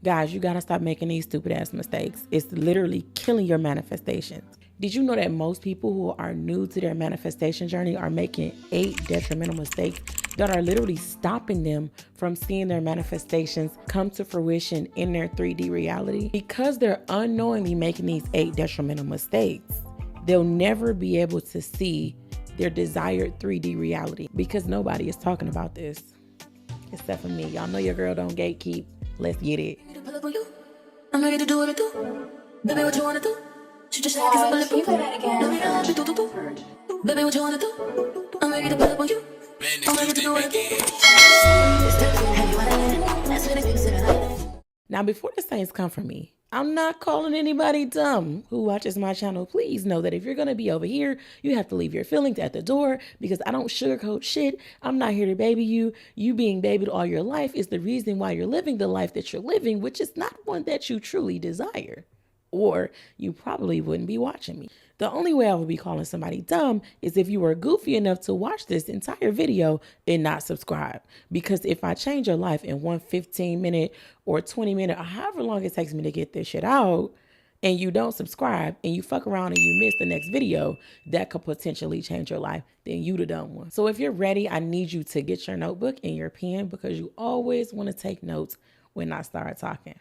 Guys, you gotta stop making these stupid ass mistakes. It's literally killing your manifestations. Did you know that most people who are new to their manifestation journey are making 8 detrimental mistakes that are literally stopping them from seeing their manifestations come to fruition in their 3D reality? Because they're unknowingly making these 8 detrimental mistakes, they'll never be able to see their desired 3D reality because nobody is talking about this except for me. Y'all know your girl don't gatekeep. Let's get it. I'm ready to do what I do. Baby, what you wanna do? She just said, can you play that again? Baby, what you wanna do? I'm ready to pull up on you. I'm ready to do what I do. Now, before the saints come for me, I'm not calling anybody dumb who watches my channel. Please know that if you're going to be over here, you have to leave your feelings at the door because I don't sugarcoat shit. I'm not here to baby you. You being babied all your life is the reason why you're living the life that you're living, which is not one that you truly desire. Or you probably wouldn't be watching me. The only way I would be calling somebody dumb is if you were goofy enough to watch this entire video and not subscribe. Because if I change your life in one 15-minute or 20-minute or however long it takes me to get this shit out, and you don't subscribe and you fuck around and you miss the next video that could potentially change your life, then you the dumb one. So if you're ready, I need you to get your notebook and your pen because you always want to take notes when I start talking.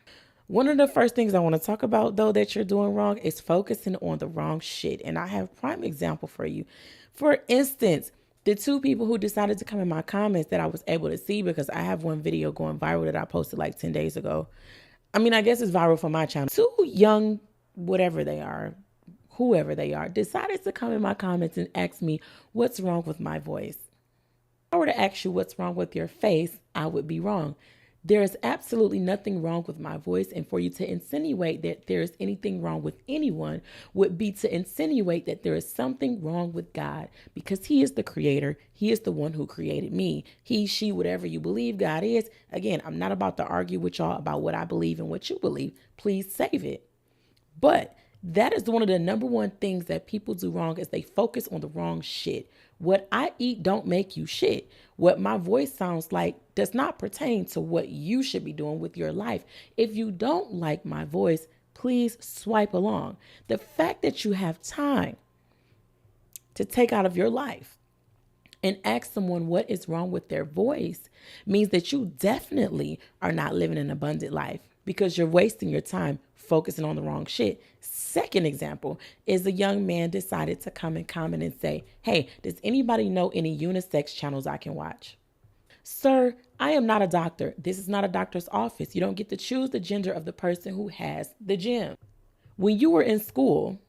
One of the first things I want to talk about, though, that you're doing wrong is focusing on the wrong shit. And I have a prime example for you. For instance, the 2 people who decided to come in my comments that I was able to see because I have one video going viral that I posted like 10 days ago. I mean, I guess it's viral for my channel. 2 young, whatever they are, whoever they are, decided to come in my comments and ask me, what's wrong with my voice? If I were to ask you what's wrong with your face, I would be wrong. There is absolutely nothing wrong with my voice, and for you to insinuate that there is anything wrong with anyone would be to insinuate that there is something wrong with God because he is the creator. He is the one who created me. He, she, whatever you believe God is. Again, I'm not about to argue with y'all about what I believe and what you believe. Please save it. But that is one of the number one things that people do wrong is they focus on the wrong shit. What I eat don't make you shit. What my voice sounds like does not pertain to what you should be doing with your life. If you don't like my voice, please swipe along. The fact that you have time to take out of your life and ask someone what is wrong with their voice means that you definitely are not living an abundant life because you're wasting your time focusing on the wrong shit. Second example is a young man decided to come and comment and say, hey, does anybody know any unisex channels I can watch? Sir, I am not a doctor. This is not a doctor's office. You don't get to choose the gender of the person who has the gym. When you were in school,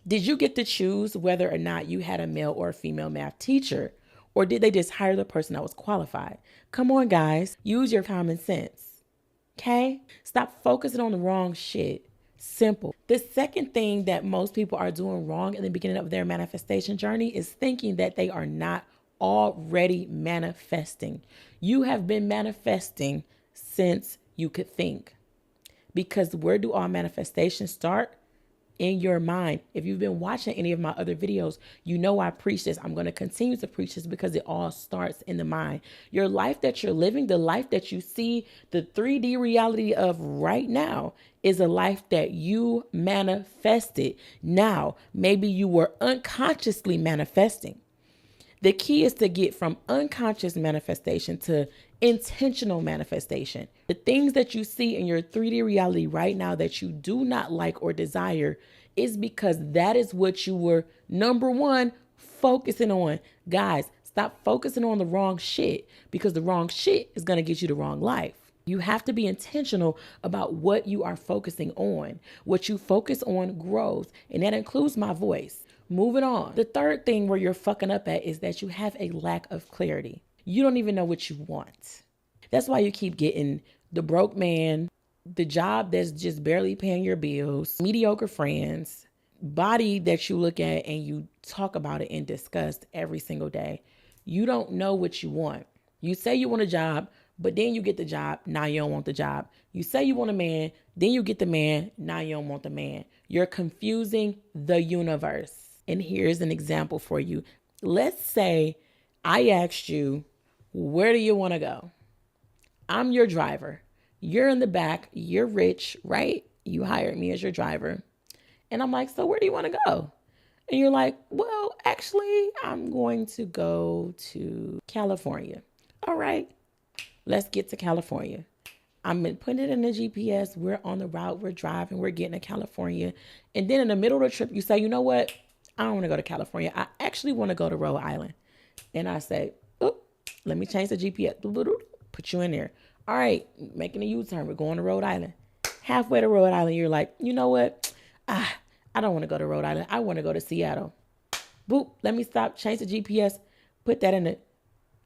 did you get to choose whether or not you had a male or a female math teacher? Or did they just hire the person that was qualified? Come on, guys. Use your common sense. Okay? Stop focusing on the wrong shit. Simple. The second thing that most people are doing wrong in the beginning of their manifestation journey is thinking that they are not already manifesting. You have been manifesting since you could think. Because where do all manifestations start? In your mind. If you've been watching any of my other videos, you know I preach this. I'm going to continue to preach this because it all starts in the mind. Your life that you're living, the life that you see, the 3D reality of right now is a life that you manifested. Now, maybe you were unconsciously manifesting. The key is to get from unconscious manifestation to intentional manifestation. The things that you see in your 3D reality right now that you do not like or desire is because that is what you were, number one, focusing on. Guys, stop focusing on the wrong shit because the wrong shit is going to get you the wrong life. You have to be intentional about what you are focusing on. What you focus on grows, and that includes my voice. Moving on. The third thing where you're fucking up at is that you have a lack of clarity. You don't even know what you want. That's why you keep getting the broke man, the job that's just barely paying your bills, mediocre friends, body that you look at and you talk about it in disgust every single day. You don't know what you want. You say you want a job, but then you get the job. Now you don't want the job. You say you want a man, then you get the man. Now you don't want the man. You're confusing the universe. And here's an example for you. Let's say I asked you, where do you want to go? I'm your driver. You're in the back. You're rich, right? You hired me as your driver. And I'm like, so where do you want to go? And you're like, well, actually, I'm going to go to California. All right, let's get to California. I'm putting it in the GPS. We're on the route. We're driving. We're getting to California. And then in the middle of the trip, you say, you know what? I don't want to go to California. I actually want to go to Rhode Island. And I say, oh, let me change the GPS. Put you in there. All right, making a U-turn. We're going to Rhode Island. Halfway to Rhode Island, you're like, you know what? I don't want to go to Rhode Island. I want to go to Seattle. Boop, let me stop, change the GPS, put that in it.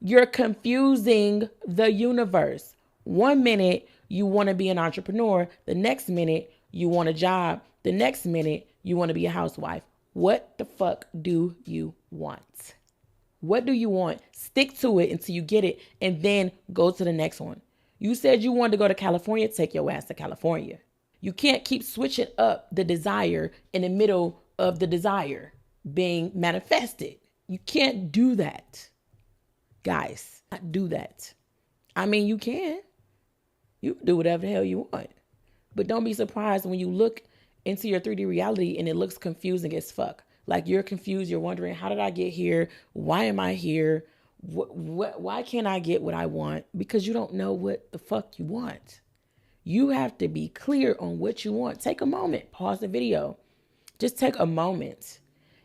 You're confusing the universe. 1 minute, you want to be an entrepreneur. The next minute, you want a job. The next minute, you want to be a housewife. What the fuck do you want? What do you want? Stick to it until you get it and then go to the next one. You said you wanted to go to California, take your ass to California. You can't keep switching up the desire in the middle of the desire being manifested. You can't do that. Guys, not do that. I mean, you can. You can do whatever the hell you want. But don't be surprised when you look into your 3D reality and it looks confusing as fuck. Like you're confused. You're wondering, how did I get here? Why am I here? Why can't I get what I want? Because you don't know what the fuck you want. You have to be clear on what you want. Take a moment, pause the video. Just take a moment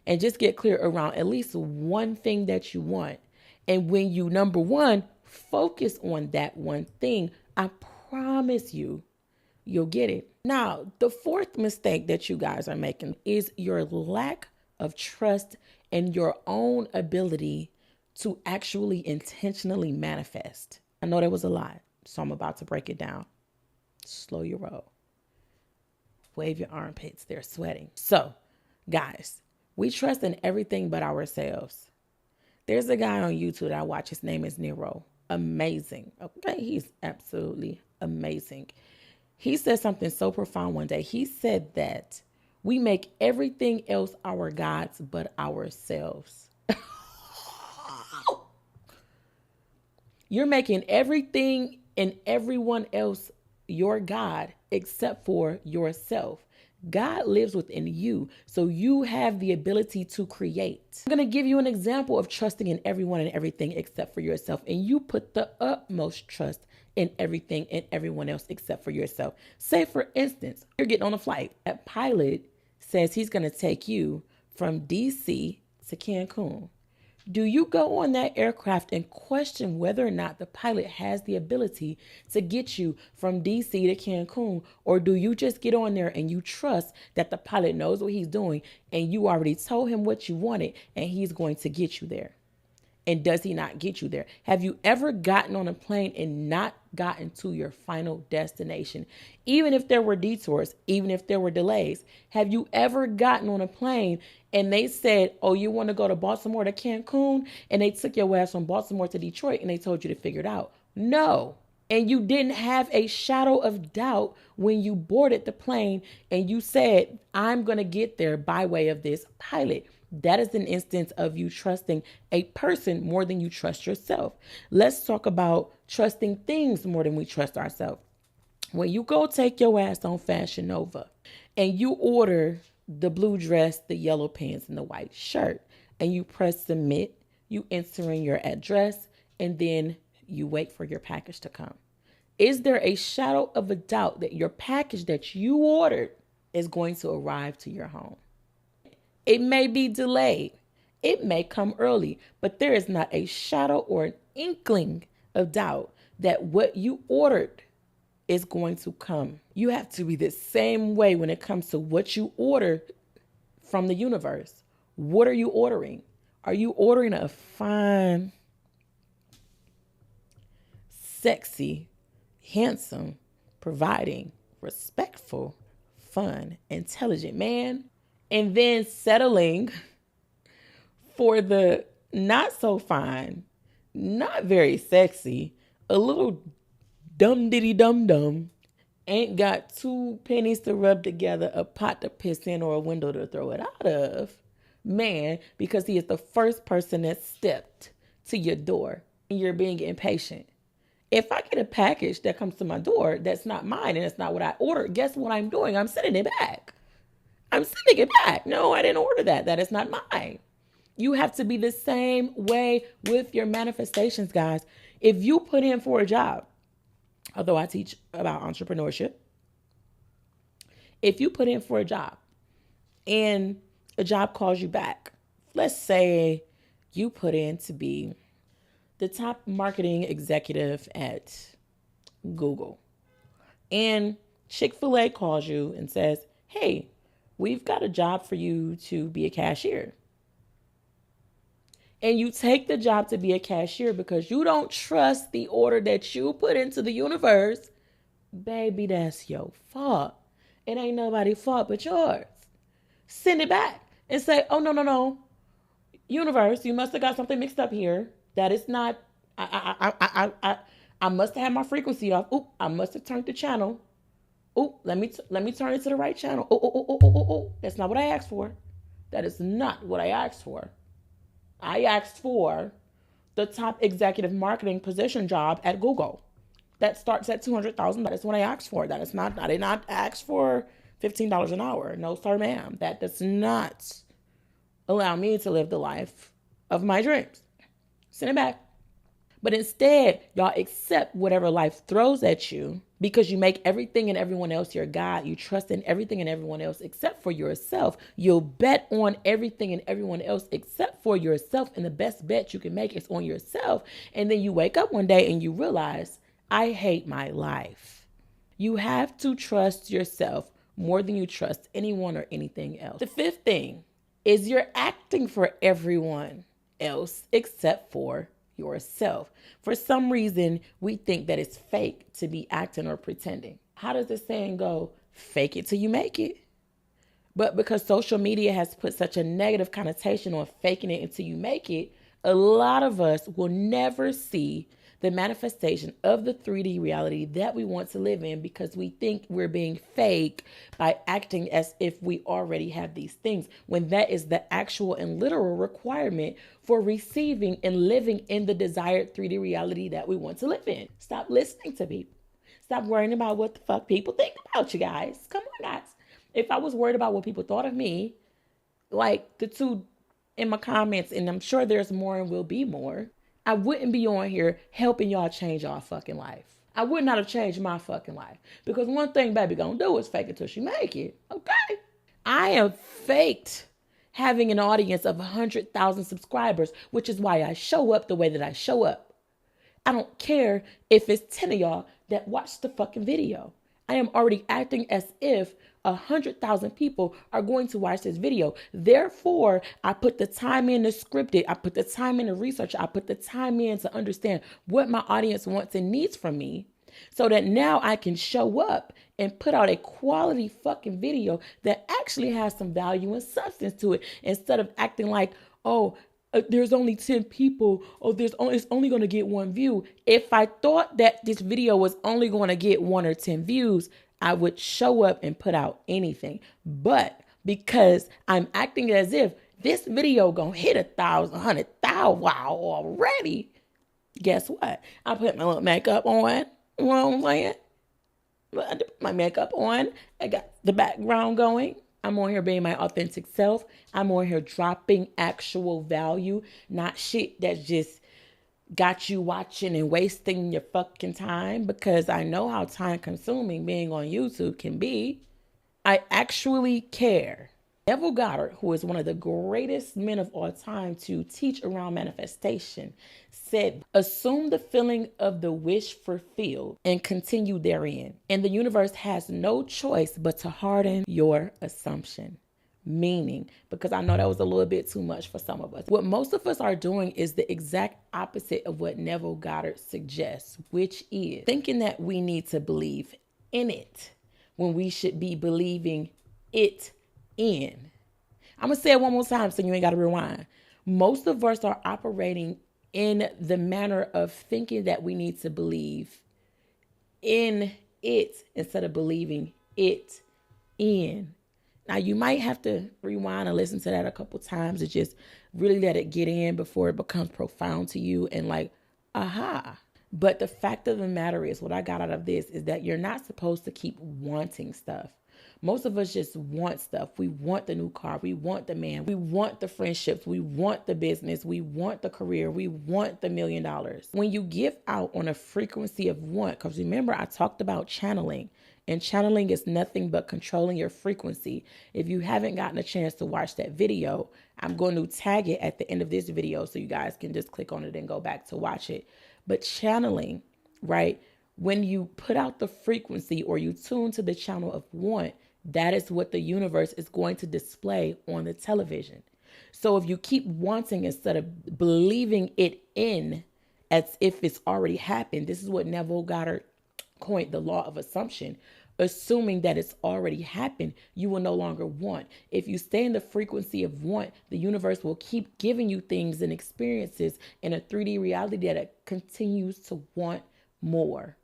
and just get clear around at least one thing that you want. And when you, number one, focus on that one thing, I promise you, you'll get it. Now, the fourth mistake that you guys are making is your lack of trust in your own ability to actually intentionally manifest. I know that was a lot, so I'm about to break it down. Slow your roll. Wave your armpits. They're sweating. So, guys, we trust in everything but ourselves. There's a guy on YouTube that I watch. His name is Nero. Amazing. Okay, he's absolutely amazing. He said something so profound one day. He said that we make everything else our gods but ourselves. You're making everything and everyone else your God except for yourself. God lives within you, so you have the ability to create. I'm going to give you an example of trusting in everyone and everything except for yourself, and you put the utmost trust in everything and everyone else except for yourself. Say, for instance, you're getting on a flight. A pilot says he's going to take you from DC to Cancun. Do you go on that aircraft and question whether or not the pilot has the ability to get you from DC to Cancun? Or do you just get on there and you trust that the pilot knows what he's doing and you already told him what you wanted and he's going to get you there? And does he not get you there? Have you ever gotten on a plane and not gotten to your final destination? Even if there were detours, even if there were delays, have you ever gotten on a plane and they said, oh, you want to go to Baltimore to Cancun? And they took your ass from Baltimore to Detroit and they told you to figure it out? No. And you didn't have a shadow of doubt when you boarded the plane and you said, I'm going to get there by way of this pilot. That is an instance of you trusting a person more than you trust yourself. Let's talk about trusting things more than we trust ourselves. When you go take your ass on Fashion Nova and you order the blue dress, the yellow pants, and the white shirt, and you press submit, you enter in your address, and then you wait for your package to come. Is there a shadow of a doubt that your package that you ordered is going to arrive to your home? It may be delayed. It may come early, but there is not a shadow or an inkling of doubt that what you ordered is going to come. You have to be the same way when it comes to what you order from the universe. What are you ordering? Are you ordering a fine, sexy, handsome, providing, respectful, fun, intelligent man? And then settling for the not so fine, not very sexy, a little dum diddy dum dum, ain't got 2 pennies to rub together, a pot to piss in, or a window to throw it out of, man, because he is the first person that stepped to your door and you're being impatient. If I get a package that comes to my door that's not mine and it's not what I ordered, guess what I'm doing? I'm sending it back. I'm sending it back. No, I didn't order that. That is not mine. You have to be the same way with your manifestations, guys. If you put in for a job, although I teach about entrepreneurship, if you put in for a job and a job calls you back, let's say you put in to be the top marketing executive at Google, and Chick-fil-A calls you and says, hey, we've got a job for you to be a cashier. And you take the job to be a cashier because you don't trust the order that you put into the universe. Baby, that's your fault. It ain't nobody's fault but yours. Send it back and say, oh, no. Universe, you must have got something mixed up here. That is not, I must have had my frequency off. Oop, I must have turned the channel. Oop, let me turn it to the right channel. Oh. That's not what I asked for. That is not what I asked for. I asked for the top executive marketing position job at Google. That starts at $200,000. That is what I asked for. That is not, I did not ask for $15 an hour. No, sir, ma'am. That does not allow me to live the life of my dreams. Send it back. But instead, y'all accept whatever life throws at you because you make everything and everyone else your God. You trust in everything and everyone else except for yourself. You'll bet on everything and everyone else except for yourself. And the best bet you can make is on yourself. And then you wake up one day and you realize, I hate my life. You have to trust yourself more than you trust anyone or anything else. The fifth thing is you're acting for everyone else except for yourself. For some reason, we think that it's fake to be acting or pretending. How does the saying go? Fake it till you make it. But because social media has put such a negative connotation on faking it until you make it, a lot of us will never see the manifestation of the 3D reality that we want to live in because we think we're being fake by acting as if we already have these things, when that is the actual and literal requirement for receiving and living in the desired 3D reality that we want to live in. Stop listening to people. Stop worrying about what the fuck people think about you guys. Come on, guys. If I was worried about what people thought of me, like the two in my comments, and I'm sure there's more and will be more, I wouldn't be on here helping y'all change y'all fucking life. I would not have changed my fucking life. Because one thing baby gonna do is fake it till she make it. Okay? I have faked having an audience of 100,000 subscribers, which is why I show up the way that I show up. I don't care if it's 10 of y'all that watch the fucking video. I am already acting as if 100,000 people are going to watch this video. Therefore, I put the time in to script it. I put the time in to research. I put the time in to understand what my audience wants and needs from me so that now I can show up and put out a quality fucking video that actually has some value and substance to it instead of acting like, oh, there's only 10 people. Oh, it's only going to get one view. If I thought that this video was only going to get 1 or 10 views, I would show up and put out anything. But because I'm acting as if this video gonna hit 1,000, 100,000, wow, already, guess what? I put my little makeup on. You know what I'm saying? I put my makeup on. I got the background going. I'm on here being my authentic self. I'm on here dropping actual value, not shit that's just got you watching and wasting your fucking time, because I know how time consuming being on YouTube can be. I actually care. Neville Goddard, who is one of the greatest men of all time to teach around manifestation, said, assume the feeling of the wish fulfilled and continue therein. And the universe has no choice but to harden your assumption. Meaning, because I know that was a little bit too much for some of us. What most of us are doing is the exact opposite of what Neville Goddard suggests, which is thinking that we need to believe in it when we should be believing it in. I'm going to say it one more time so you ain't got to rewind. Most of us are operating in the manner of thinking that we need to believe in it instead of believing it in. Now, you might have to rewind and listen to that a couple times to just really let it get in before it becomes profound to you and like, aha. But the fact of the matter is, what I got out of this is that you're not supposed to keep wanting stuff. Most of us just want stuff. We want the new car. We want the man. We want the friendships. We want the business. We want the career. We want the $1 million. When you give out on a frequency of want, because remember, I talked about channeling. And channeling is nothing but controlling your frequency. If you haven't gotten a chance to watch that video, I'm going to tag it at the end of this video so you guys can just click on it and go back to watch it. But channeling, right? When you put out the frequency or you tune to the channel of want, that is what the universe is going to display on the television. So if you keep wanting instead of believing it in as if it's already happened, this is what Neville Goddard coined the law of assumption. Assuming that it's already happened, you will no longer want. If you stay in the frequency of want, the universe will keep giving you things and experiences in a 3D reality that continues to want more.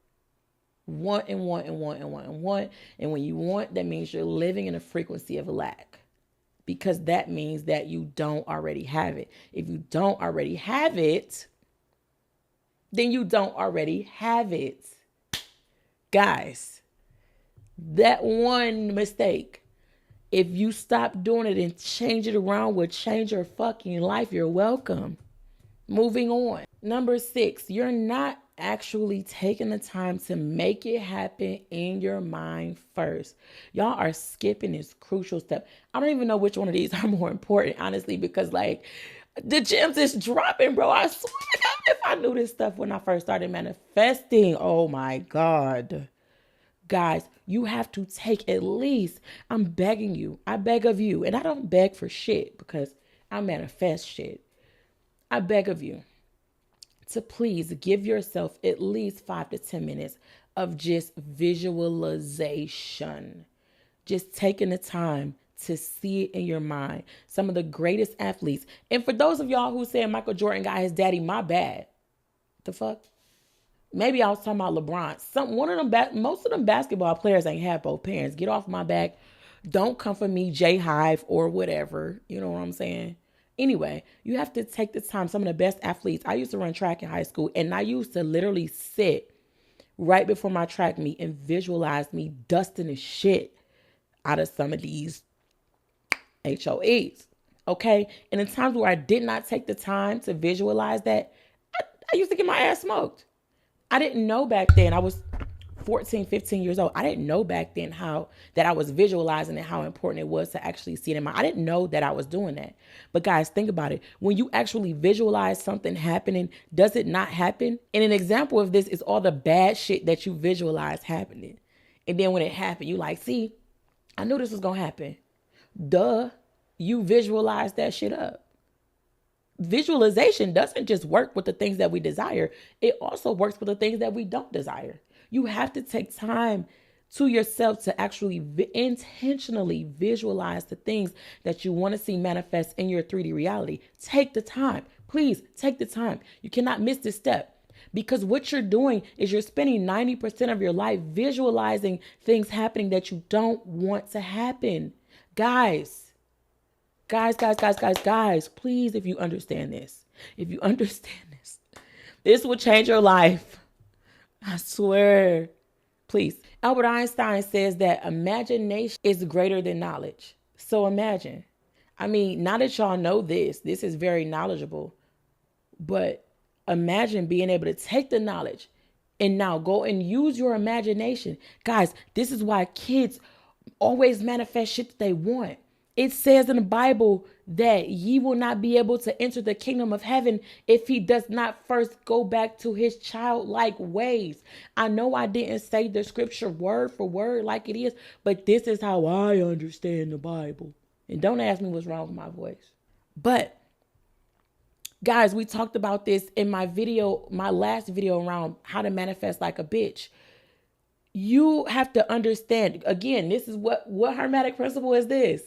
Want and want and want and want and want. And when you want, that means you're living in a frequency of lack, because that means that you don't already have it. If you don't already have it, then you don't already have it. Guys, that one mistake, if you stop doing it and change it around, will change your fucking life. You're welcome. Moving on. Number 6, you're not actually taking the time to make it happen in your mind first. Y'all are skipping this crucial step. I don't even know which one of these are more important, honestly, because like the gems is dropping, bro. I swear to God, if I knew this stuff when I first started manifesting, oh my God. Guys, you have to take at least, I'm begging you, I beg of you, and I don't beg for shit because I manifest shit. I beg of you to please give yourself at least 5 to 10 minutes of just visualization. Just taking the time to see it in your mind. Some of the greatest athletes. And for those of y'all who said Michael Jordan got his daddy, my bad. The fuck? Maybe I was talking about LeBron. Most of them basketball players ain't have both parents. Get off my back. Don't come for me, J Hive or whatever. You know what I'm saying? Anyway, you have to take the time. Some of the best athletes. I used to run track in high school, and I used to literally sit right before my track meet and visualize me dusting the shit out of some of these HOEs. Okay? And in times where I did not take the time to visualize that, I used to get my ass smoked. I didn't know back then. I was 14, 15 years old. I didn't know back then that I was visualizing and how important it was to actually see it in my. I didn't know that I was doing that. But guys, think about it. When you actually visualize something happening, does it not happen? And an example of this is all the bad shit that you visualize happening. And then when it happened, you like, see, I knew this was going to happen. Duh, you visualize that shit up. Visualization doesn't just work with the things that we desire. It also works with the things that we don't desire. You have to take time to yourself to actually intentionally visualize the things that you want to see manifest in your 3D reality. Take the time. Please take the time. You cannot miss this step, because what you're doing is you're spending 90% of your life visualizing things happening that you don't want to happen. Guys, please, if you understand this, this will change your life. I swear. Please. Albert Einstein says that imagination is greater than knowledge. So imagine. I mean, now that y'all know this is very knowledgeable, but imagine being able to take the knowledge and now go and use your imagination. Guys, this is why kids always manifest shit that they want. It says in the Bible that ye will not be able to enter the kingdom of heaven if he does not first go back to his childlike ways. I know I didn't say the scripture word for word like it is, but this is how I understand the Bible. And don't ask me what's wrong with my voice. But guys, we talked about this in my last video around how to manifest like a bitch. You have to understand, again, this is what hermetic principle is this.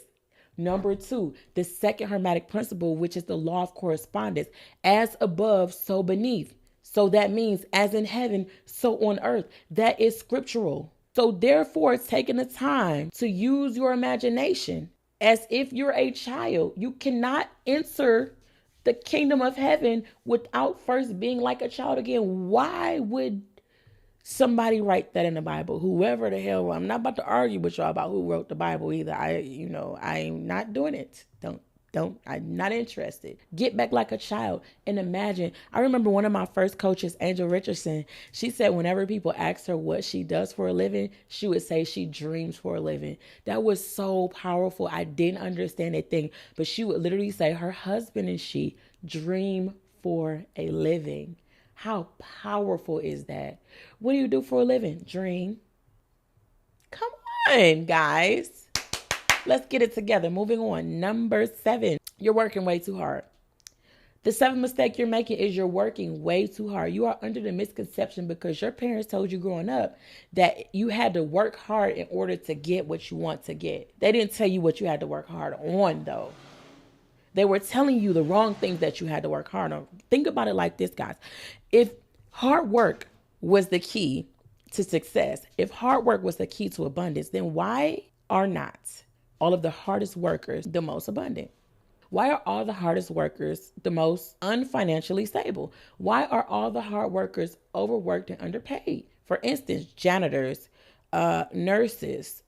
Number 2, the second hermetic principle, which is the law of correspondence. As above, so beneath. So that means as in heaven, so on earth. That is scriptural. So therefore, it's taking the time to use your imagination as if you're a child. You cannot enter the kingdom of heaven without first being like a child again. Why would somebody write that in the Bible? Whoever the hell, I'm not about to argue with y'all about who wrote the Bible either. I'm not doing it. I'm not interested. Get back like a child and imagine. I remember one of my first coaches, Angel Richardson, she said whenever people asked her what she does for a living, she would say she dreams for a living. That was so powerful. I didn't understand that thing, but she would literally say her husband and she dream for a living. How powerful is that? What do you do for a living? Dream. Come on, guys. Let's get it together. Moving on. Number 7, you're working way too hard. The 7th mistake you're making is you're working way too hard. You are under the misconception because your parents told you growing up that you had to work hard in order to get what you want to get. They didn't tell you what you had to work hard on, though. They were telling you the wrong things that you had to work hard on. Think about it like this, guys. If hard work was the key to success, if hard work was the key to abundance, then why are not all of the hardest workers the most abundant? Why are all the hardest workers the most unfinancially stable? Why are all the hard workers overworked and underpaid? For instance, janitors, nurses,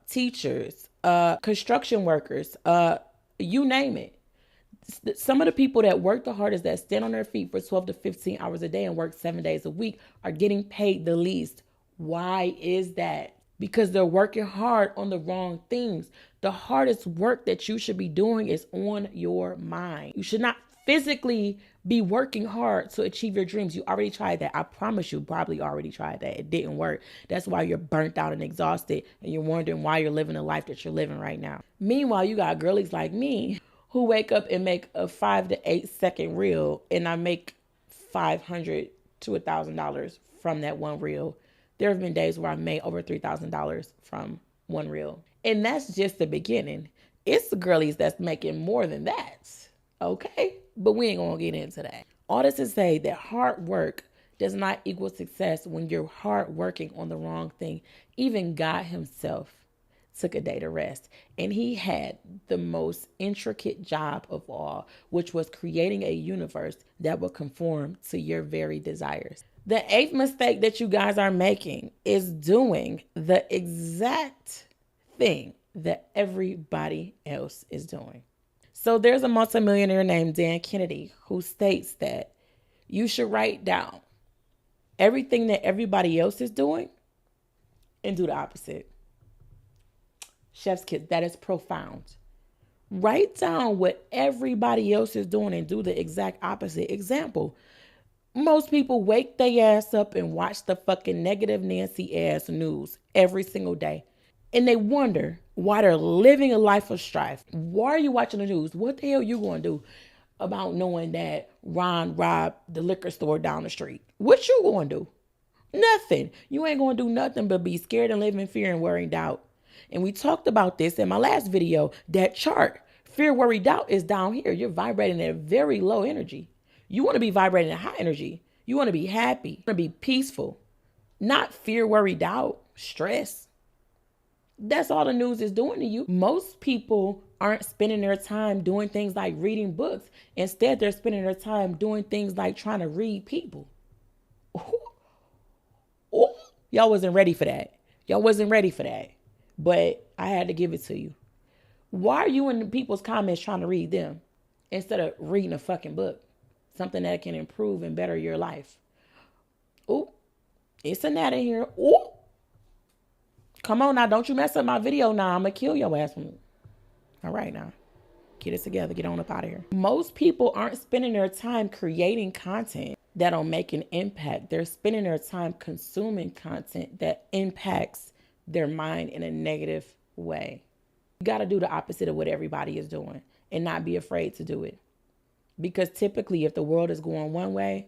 teachers, construction workers, you name it. Some of the people that work the hardest, that stand on their feet for 12 to 15 hours a day and work 7 days a week, are getting paid the least. Why is that? Because they're working hard on the wrong things. The hardest work that you should be doing is on your mind. You should not physically be working hard to achieve your dreams. You already tried that. I promise you probably already tried that. It didn't work. That's why you're burnt out and exhausted and you're wondering why you're living the life that you're living right now. Meanwhile, you got girlies like me who wake up and make a 5 to 8 second reel, and I make $500 to $1,000 from that one reel. There have been days where I made over $3,000 from one reel. And that's just the beginning. It's the girlies that's making more than that. Okay? But we ain't gonna get into that. All this to say that hard work does not equal success when you're hard working on the wrong thing. Even God himself took a day to rest, and he had the most intricate job of all, which was creating a universe that would conform to your very desires. The 8th mistake that you guys are making is doing the exact thing that everybody else is doing. So there's a multimillionaire named Dan Kennedy who states that you should write down everything that everybody else is doing and do the opposite. Chef's kiss, that is profound. Write down what everybody else is doing and do the exact opposite. Example, most people wake their ass up and watch the fucking negative Nancy ass news every single day. And they wonder why they're living a life of strife. Why are you watching the news? What the hell are you going to do about knowing that Ron robbed the liquor store down the street? What you going to do? Nothing. You ain't going to do nothing but be scared and live in fear and worry and doubt. And we talked about this in my last video, that chart. Fear, worry, doubt is down here. You're vibrating at a very low energy. You want to be vibrating at high energy. You want to be happy. You want to be peaceful. Not fear, worry, doubt, stress. That's all the news is doing to you. Most people aren't spending their time doing things like reading books. Instead, they're spending their time doing things like trying to read people. Ooh. Y'all wasn't ready for that. Y'all wasn't ready for that. But I had to give it to you. Why are you in people's comments trying to read them instead of reading a fucking book? Something that can improve and better your life. Ooh, it's a gnat in here. Ooh. Come on now, don't you mess up my video now. I'm going to kill your ass. All right now. Get it together. Get on up out of here. Most people aren't spending their time creating content that'll make an impact. They're spending their time consuming content that impacts their mind in a negative way. You got to do the opposite of what everybody is doing and not be afraid to do it. Because typically if the world is going one way,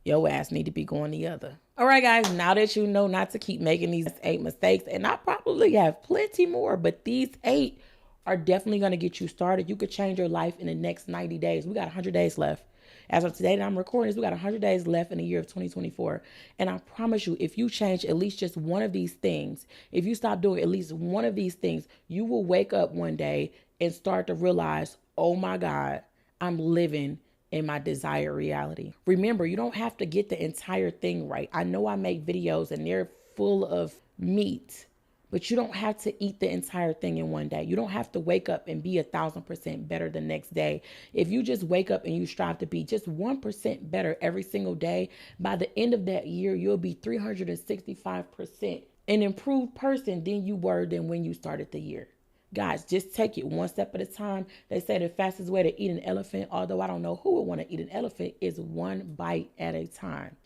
your ass need to be going the other. All right, guys, now that you know not to keep making these 8 mistakes, and I probably have plenty more, but these 8 are definitely going to get you started. You could change your life in the next 90 days. We got 100 days left. As of today that I'm recording this, we got 100 days left in the year of 2024. And I promise you, if you change at least just one of these things, if you stop doing at least one of these things, you will wake up one day and start to realize, oh my God, I'm living in my desired reality. Remember, you don't have to get the entire thing right. I know I make videos and they're full of meat, but you don't have to eat the entire thing in one day. You don't have to wake up and be 1,000% better the next day. If you just wake up and you strive to be just 1% better every single day, by the end of that year, you'll be 365% an improved person than you were than when you started the year. Guys, just take it one step at a time. They say the fastest way to eat an elephant, although I don't know who would want to eat an elephant, is one bite at a time.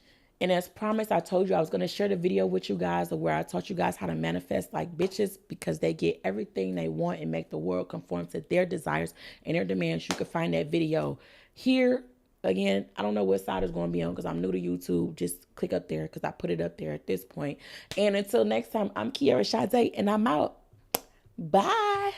And as promised, I told you I was going to share the video with you guys of where I taught you guys how to manifest like bitches because they get everything they want and make the world conform to their desires and their demands. You can find that video here. Again, I don't know what side it's going to be on because I'm new to YouTube. Just click up there because I put it up there at this point. And until next time, I'm Kiara Sade and I'm out. Bye.